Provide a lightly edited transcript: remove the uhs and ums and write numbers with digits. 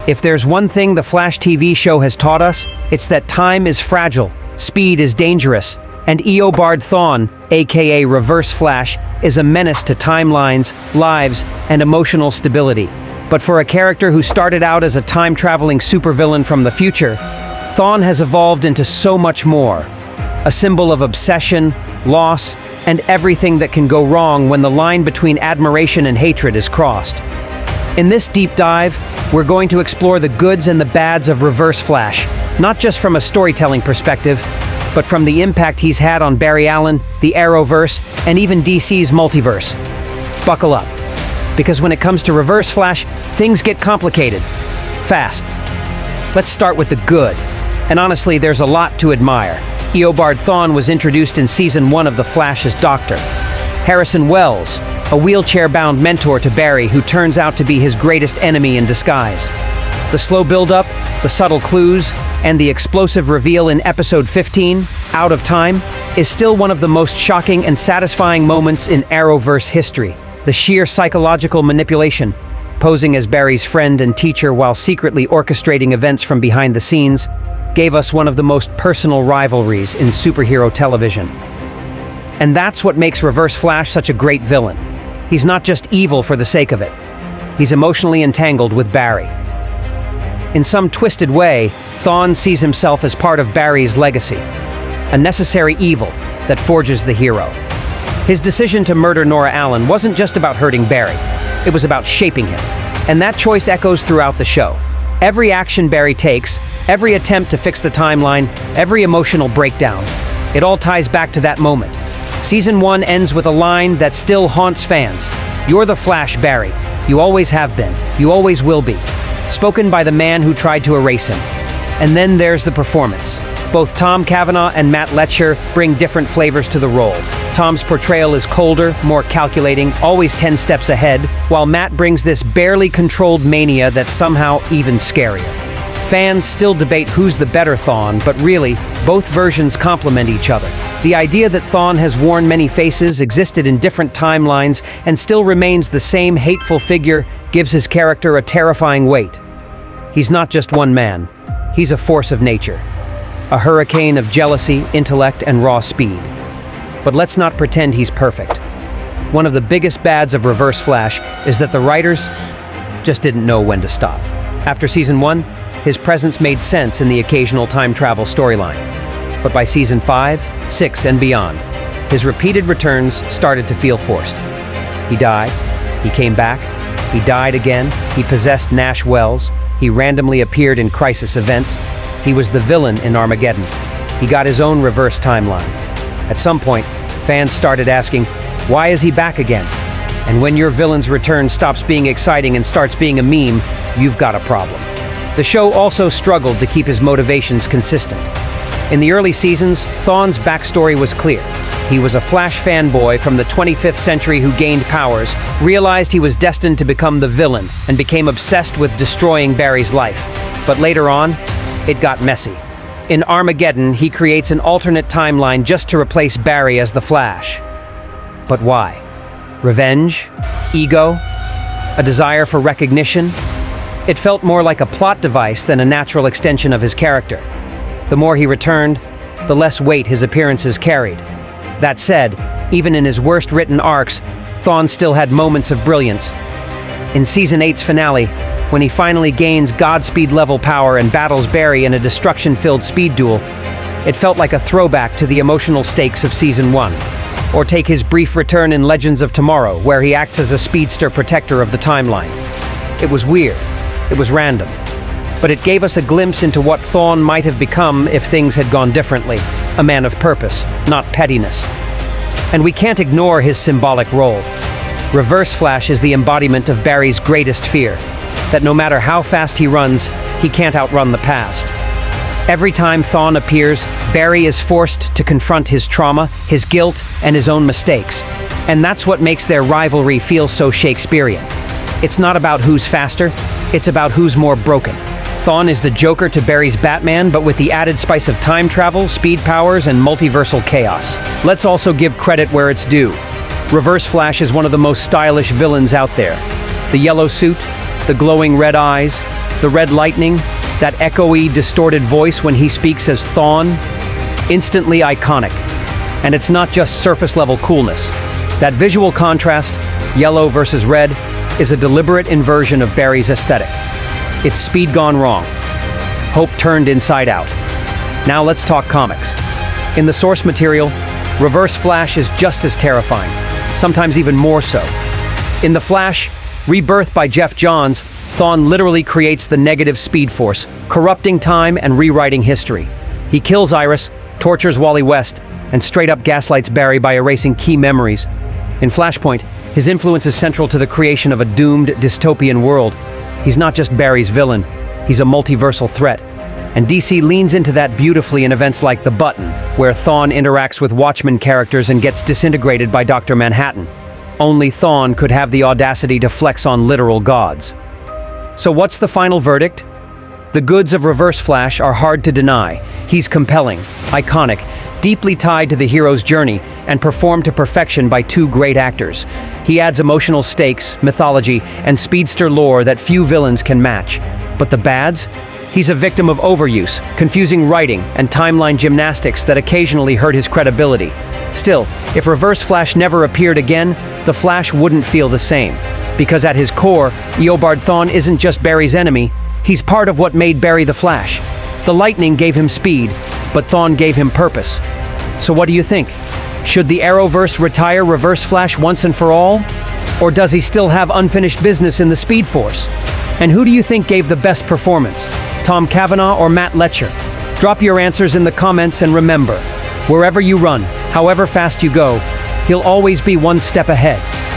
If there's one thing the Flash TV show has taught us, it's that time is fragile, speed is dangerous, and Eobard Thawne, aka Reverse Flash, is a menace to timelines, lives, and emotional stability. But for a character who started out as a time-traveling supervillain from the future, Thawne has evolved into so much more. A symbol of obsession, loss, and everything that can go wrong when the line between admiration and hatred is crossed. In this deep dive, we're going to explore the goods and the bads of Reverse Flash, not just from a storytelling perspective, but from the impact he's had on Barry Allen, the Arrowverse, and even DC's multiverse. Buckle up, because when it comes to Reverse Flash, things get complicated, fast. Let's start with the good, and honestly, there's a lot to admire. Eobard Thawne was introduced in Season 1 of The Flash as Dr. Harrison Wells, a wheelchair-bound mentor to Barry who turns out to be his greatest enemy in disguise. The slow build-up, the subtle clues, and the explosive reveal in Episode 15, Out of Time, is still one of the most shocking and satisfying moments in Arrowverse history. The sheer psychological manipulation, posing as Barry's friend and teacher while secretly orchestrating events from behind the scenes, gave us one of the most personal rivalries in superhero television. And that's what makes Reverse Flash such a great villain. He's not just evil for the sake of it. He's emotionally entangled with Barry. In some twisted way, Thawne sees himself as part of Barry's legacy, a necessary evil that forges the hero. His decision to murder Nora Allen wasn't just about hurting Barry, it was about shaping him. And that choice echoes throughout the show. Every action Barry takes, every attempt to fix the timeline, every emotional breakdown, it all ties back to that moment. Season 1 ends with a line that still haunts fans. "You're the Flash, Barry. You always have been. You always will be." Spoken by the man who tried to erase him. And then there's the performance. Both Tom Cavanaugh and Matt Letcher bring different flavors to the role. Tom's portrayal is colder, more calculating, always 10 steps ahead, while Matt brings this barely controlled mania that's somehow even scarier. Fans still debate who's the better Thawne, but really, both versions complement each other. The idea that Thawne has worn many faces, existed in different timelines, and still remains the same hateful figure gives his character a terrifying weight. He's not just one man. He's a force of nature. A hurricane of jealousy, intellect, and raw speed. But let's not pretend he's perfect. One of the biggest bads of Reverse Flash is that the writers just didn't know when to stop. After Season 1, his presence made sense in the occasional time travel storyline. But by Season 5, 6, and beyond, his repeated returns started to feel forced. He died, he came back, he died again, he possessed Nash Wells, he randomly appeared in crisis events, he was the villain in Armageddon, he got his own reverse timeline. At some point, fans started asking, why is he back again? And when your villain's return stops being exciting and starts being a meme, you've got a problem. The show also struggled to keep his motivations consistent. In the early seasons, Thawne's backstory was clear. He was a Flash fanboy from the 25th century who gained powers, realized he was destined to become the villain, and became obsessed with destroying Barry's life. But later on, it got messy. In Armageddon, he creates an alternate timeline just to replace Barry as the Flash. But why? Revenge? Ego? A desire for recognition? It felt more like a plot device than a natural extension of his character. The more he returned, the less weight his appearances carried. That said, even in his worst-written arcs, Thawne still had moments of brilliance. In Season 8's finale, when he finally gains Godspeed-level power and battles Barry in a destruction-filled speed duel, it felt like a throwback to the emotional stakes of Season 1. Or take his brief return in Legends of Tomorrow, where he acts as a speedster protector of the timeline. It was weird. It was random. But it gave us a glimpse into what Thawne might have become if things had gone differently. A man of purpose, not pettiness. And we can't ignore his symbolic role. Reverse Flash is the embodiment of Barry's greatest fear, that no matter how fast he runs, he can't outrun the past. Every time Thawne appears, Barry is forced to confront his trauma, his guilt, and his own mistakes. And that's what makes their rivalry feel so Shakespearean. It's not about who's faster, it's about who's more broken. Thawne is the Joker to Barry's Batman, but with the added spice of time travel, speed powers, and multiversal chaos. Let's also give credit where it's due. Reverse Flash is one of the most stylish villains out there. The yellow suit, the glowing red eyes, The red lightning, that echoey, distorted voice when he speaks as Thawne, instantly iconic. And it's not just surface-level coolness. That visual contrast, yellow versus red, is a deliberate inversion of Barry's aesthetic. It's speed gone wrong. Hope turned inside out. Now let's talk comics. In the source material, Reverse Flash is just as terrifying, sometimes even more so. In The Flash, rebirthed by Jeff Johns, Thawne literally creates the negative speed force, corrupting time and rewriting history. He kills Iris, tortures Wally West, and straight up gaslights Barry by erasing key memories. In Flashpoint, his influence is central to the creation of a doomed, dystopian world. He's not just Barry's villain, he's a multiversal threat. And DC leans into that beautifully in events like The Button, where Thawne interacts with Watchmen characters and gets disintegrated by Dr. Manhattan. Only Thawne could have the audacity to flex on literal gods. So what's the final verdict? The goods of Reverse Flash are hard to deny. He's compelling, iconic, deeply tied to the hero's journey, and performed to perfection by two great actors. He adds emotional stakes, mythology, and speedster lore that few villains can match. But the bads? He's a victim of overuse, confusing writing, and timeline gymnastics that occasionally hurt his credibility. Still, if Reverse Flash never appeared again, the Flash wouldn't feel the same. Because at his core, Eobard Thawne isn't just Barry's enemy, he's part of what made Barry the Flash. The lightning gave him speed, but Thawne gave him purpose. So what do you think? Should the Arrowverse retire Reverse Flash once and for all? Or does he still have unfinished business in the Speed Force? And who do you think gave the best performance? Tom Cavanaugh or Matt Letcher? Drop your answers in the comments, and remember, wherever you run, however fast you go, he'll always be one step ahead.